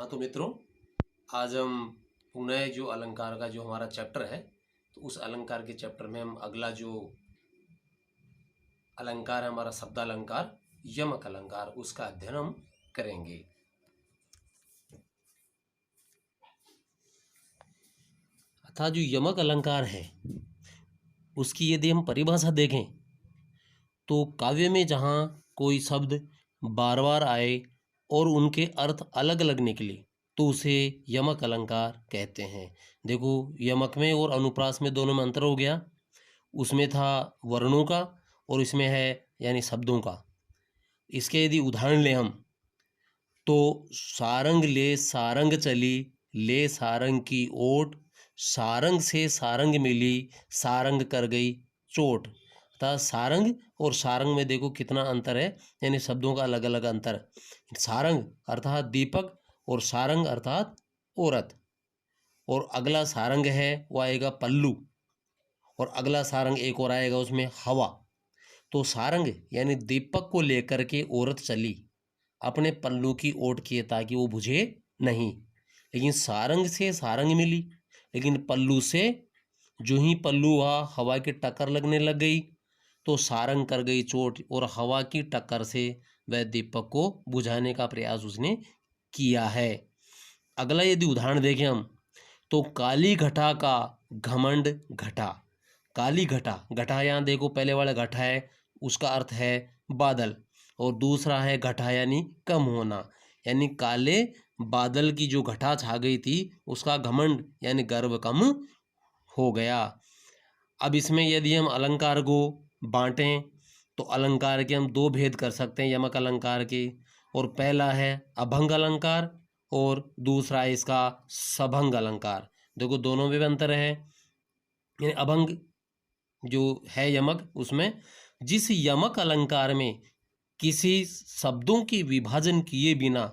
हाँ तो मित्रों, आज हम पुनः जो अलंकार का जो हमारा चैप्टर है, तो उस अलंकार के चैप्टर में हम अगला जो अलंकार है हमारा शब्द अलंकार यमक अलंकार, उसका अध्ययन हम करेंगे। अतः जो यमक अलंकार है उसकी यदि हम परिभाषा देखें तो काव्य में जहाँ कोई शब्द बार बार आए और उनके अर्थ अलग अलग निकले तो उसे यमक अलंकार कहते हैं। देखो, यमक में और अनुप्रास में दोनों में अंतर हो गया। उसमें था वर्णों का और इसमें है यानी शब्दों का। इसके यदि उदाहरण लें हम तो सारंग ले सारंग चली, ले सारंग की ओट, सारंग से सारंग मिली, सारंग कर गई चोट। अर्थात सारंग और सारंग में देखो कितना अंतर है, यानी शब्दों का अलग अलग अंतर। सारंग अर्थात दीपक और सारंग अर्थात औरत। और अगला सारंग है वो आएगा पल्लू, और अगला सारंग एक और आएगा उसमें हवा। तो सारंग यानी दीपक को लेकर के औरत चली अपने पल्लू की ओट किए ताकि वो बुझे नहीं, लेकिन सारंग से सारंग मिली, लेकिन पल्लू से जो ही पल्लू हुआ हवा की टक्कर लगने लग गई तो सारंग कर गई चोट, और हवा की टक्कर से वह दीपक को बुझाने का प्रयास उसने किया है। अगला यदि उदाहरण देखें हम तो काली घटा का घमंड घटा। काली घटा, घटा यहाँ देखो पहले वाला घटा है उसका अर्थ है बादल, और दूसरा है घटा यानी कम होना, यानी काले बादल की जो घटा छा गई थी उसका घमंड यानी गर्व कम हो गया। अब इसमें यदि हम अलंकार को बांटें तो अलंकार के हम दो भेद कर सकते हैं यमक अलंकार के, और पहला है अभंग अलंकार और दूसरा है इसका सभंग अलंकार। देखो दोनों में भी अंतर है। यानी अभंग जो है यमक, उसमें जिस यमक अलंकार में किसी शब्दों की विभाजन किए बिना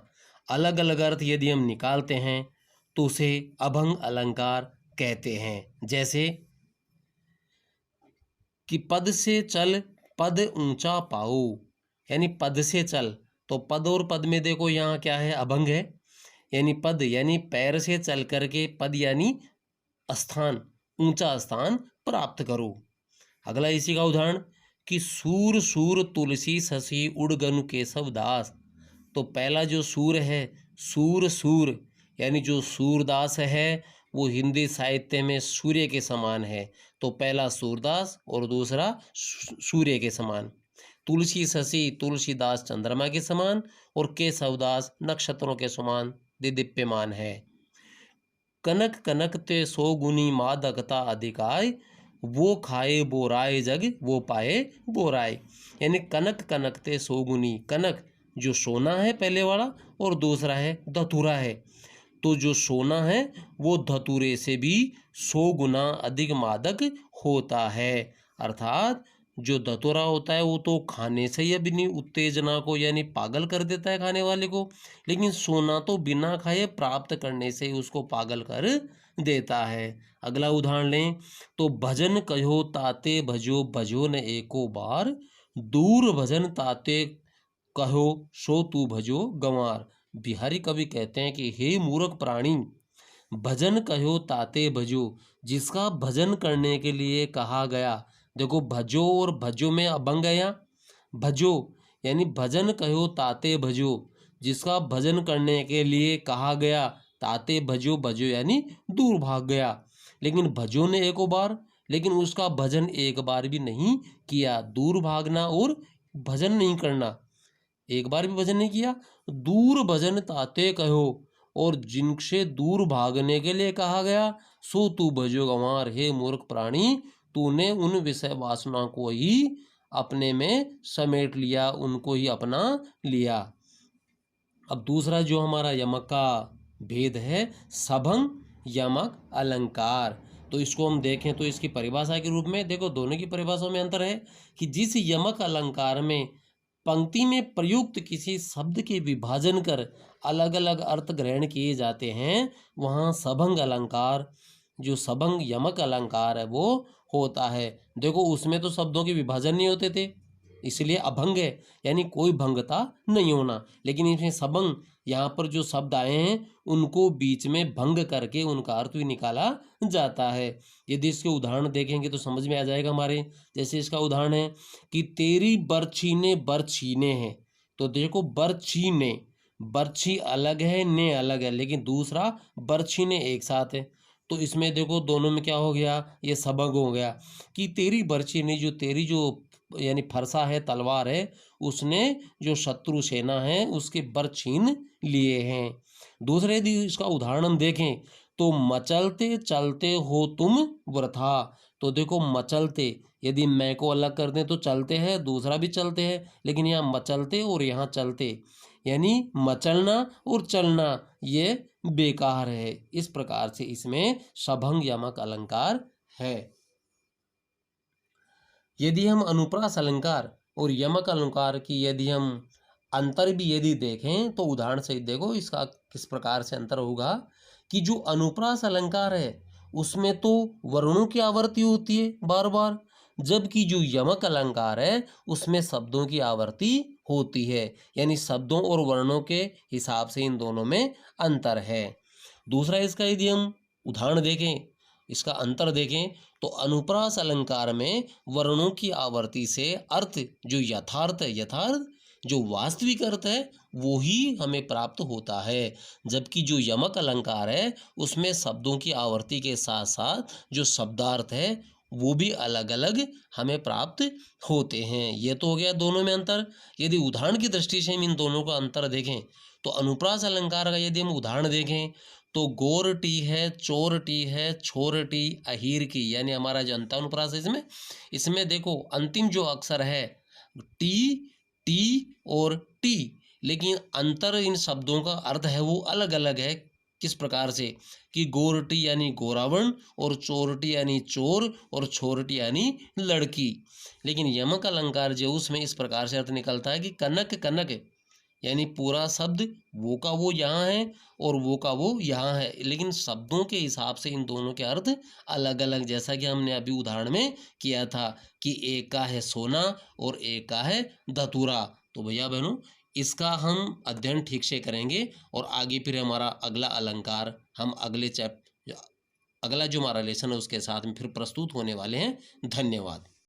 अलग अलग अर्थ यदि हम निकालते हैं तो उसे अभंग अलंकार कहते हैं। जैसे कि पद से चल पद ऊंचा पाओ, यानी पद से चल, तो पद और पद में देखो यहाँ क्या है, अभंग है। यानी पद यानी पैर से चल करके, पद यानी स्थान, ऊंचा स्थान प्राप्त करो। अगला इसी का उदाहरण कि सूर सूर तुलसी शशि उड़गनु केशव दास। तो पहला जो सूर है सूर सूर, यानी जो सूरदास है वो हिंदी साहित्य में सूर्य के समान है। तो पहला सूरदास और दूसरा सूर्य के समान। तुलसी शशि, तुलसीदास चंद्रमा के समान, और केशवदास नक्षत्रों के समान दिदीप्यमान है। कनक कनक ते सो गुनी मादकता अधिकाय, वो खाए वो राय जग वो पाए वो राय। यानी कनक कनक ते सो गुनी, कनक जो सोना है पहले वाला, और दूसरा है धतूरा है। तो जो सोना है वो धतूरे से भी 100 गुना अधिक मादक होता है। अर्थात जो धतूरा होता है वो तो खाने से ही अपनी उत्तेजना को यानी पागल कर देता है खाने वाले को, लेकिन सोना तो बिना खाए प्राप्त करने से ही उसको पागल कर देता है। अगला उदाहरण लें तो भजन कहो ताते भजो भजो न एको बार, दूर भजन ताते कहो सो तू भजो गंवार। बिहारी कवि कहते हैं कि हे मूर्ख प्राणी, भजन कहो ताते भजो, जिसका भजन करने के लिए कहा गया। देखो भजो और भजो में अभंग है यहाँ। भजो यानी भजन कहो ताते भजो, जिसका भजन करने के लिए कहा गया। ताते भजो, भजो यानी दूर भाग गया, लेकिन भजो ने एक बार, लेकिन उसका भजन एक बार भी नहीं किया। दूर भागना और भजन नहीं करना, एक बार भी भजन नहीं किया। दूर भजन ताते कहो, और जिनसे दूर भागने के लिए कहा गया सो तू भजो गंवार। हे मूर्ख प्राणी, तूने उन विषय वासना को ही अपने में समेट लिया, उनको ही अपना लिया। अब दूसरा जो हमारा यमक का भेद है सभंग यमक अलंकार, तो इसको हम देखें तो इसकी परिभाषा के रूप में देखो दोनों की परिभाषाओं में अंतर है कि जिस यमक अलंकार में पंक्ति में प्रयुक्त किसी शब्द के विभाजन कर अलग अलग अर्थ ग्रहण किए जाते हैं वहाँ सभंग अलंकार, जो सभंग यमक अलंकार है वो होता है। देखो उसमें तो शब्दों के विभाजन नहीं होते थे, इसलिए अभंग है, यानी कोई भंगता नहीं होना। लेकिन इसमें सबंग, यहाँ पर जो शब्द आए हैं उनको बीच में भंग करके उनका अर्थ भी निकाला जाता है। यदि इसके उदाहरण देखेंगे तो समझ में आ जाएगा हमारे। जैसे इसका उदाहरण है कि तेरी बरछी ने बरछीने हैं। तो देखो बरछी ने, बरछी अलग है, ने अलग है, लेकिन दूसरा बरछी ने एक साथ है। तो इसमें देखो दोनों में क्या हो गया, ये सबंग हो गया कि तेरी बरछी ने, जो तेरी जो यानी फरसा है, तलवार है, उसने जो शत्रु सेना है उसके बर छीन लिए हैं। दूसरे यदि इसका उदाहरण हम देखें तो मचलते चलते हो तुम वृथा। तो देखो मचलते, यदि मैं को अलग कर दें तो चलते हैं, दूसरा भी चलते हैं, लेकिन यहाँ मचलते और यहाँ चलते, यानी मचलना और चलना ये बेकार है। इस प्रकार से इसमें सभंग यमक अलंकार है। यदि हम अनुप्रास अलंकार और यमक अलंकार की यदि हम अंतर भी यदि देखें तो उदाहरण सहित देखो इसका किस प्रकार से अंतर होगा कि जो अनुप्रास अलंकार है उसमें तो वर्णों की आवर्ती होती है बार बार, जबकि जो यमक अलंकार है उसमें शब्दों की आवर्ती होती है, यानी शब्दों और वर्णों के हिसाब से इन दोनों में अंतर है। दूसरा इसका यदि हम उदाहरण देखें, इसका अंतर देखें तो अनुप्रास अलंकार में वर्णों की आवर्ती से अर्थ जो यथार्थ है, यथार्थ जो वास्तविक अर्थ है वो ही हमें प्राप्त होता है, जबकि जो यमक अलंकार है उसमें शब्दों की आवर्ती के साथ साथ जो शब्दार्थ है वो भी अलग अलग हमें प्राप्त होते हैं। ये तो हो गया दोनों में अंतर। यदि उदाहरण की दृष्टि से हम इन दोनों का अंतर देखें तो अनुप्रास अलंकार का यदि हम उदाहरण देखें तो गोरटी है, चोरटी है, छोरटी, अहीर की, यानी हमारा जो अंतानुप्रास है इसमें देखो अंतिम जो अक्षर है टी, टी और टी, लेकिन अंतर इन शब्दों का अर्थ है वो अलग अलग है। किस प्रकार से कि गोरटी यानी गोरावण और चोरटी यानी चोर और छोरटी यानी लड़की। लेकिन यमक अलंकार जो उसमें इस प्रकार से अर्थ निकलता है कि कनक कनक, यानी पूरा शब्द वो का वो यहाँ है और वो का वो यहाँ है, लेकिन शब्दों के हिसाब से इन दोनों के अर्थ अलग अलग, जैसा कि हमने अभी उदाहरण में किया था कि एक का है सोना और एक का है धतूरा। तो भैया बहनों इसका हम अध्ययन ठीक से करेंगे और आगे फिर हमारा अगला अलंकार हम अगला जो हमारा लेसन है उसके साथ में फिर प्रस्तुत होने वाले हैं। धन्यवाद।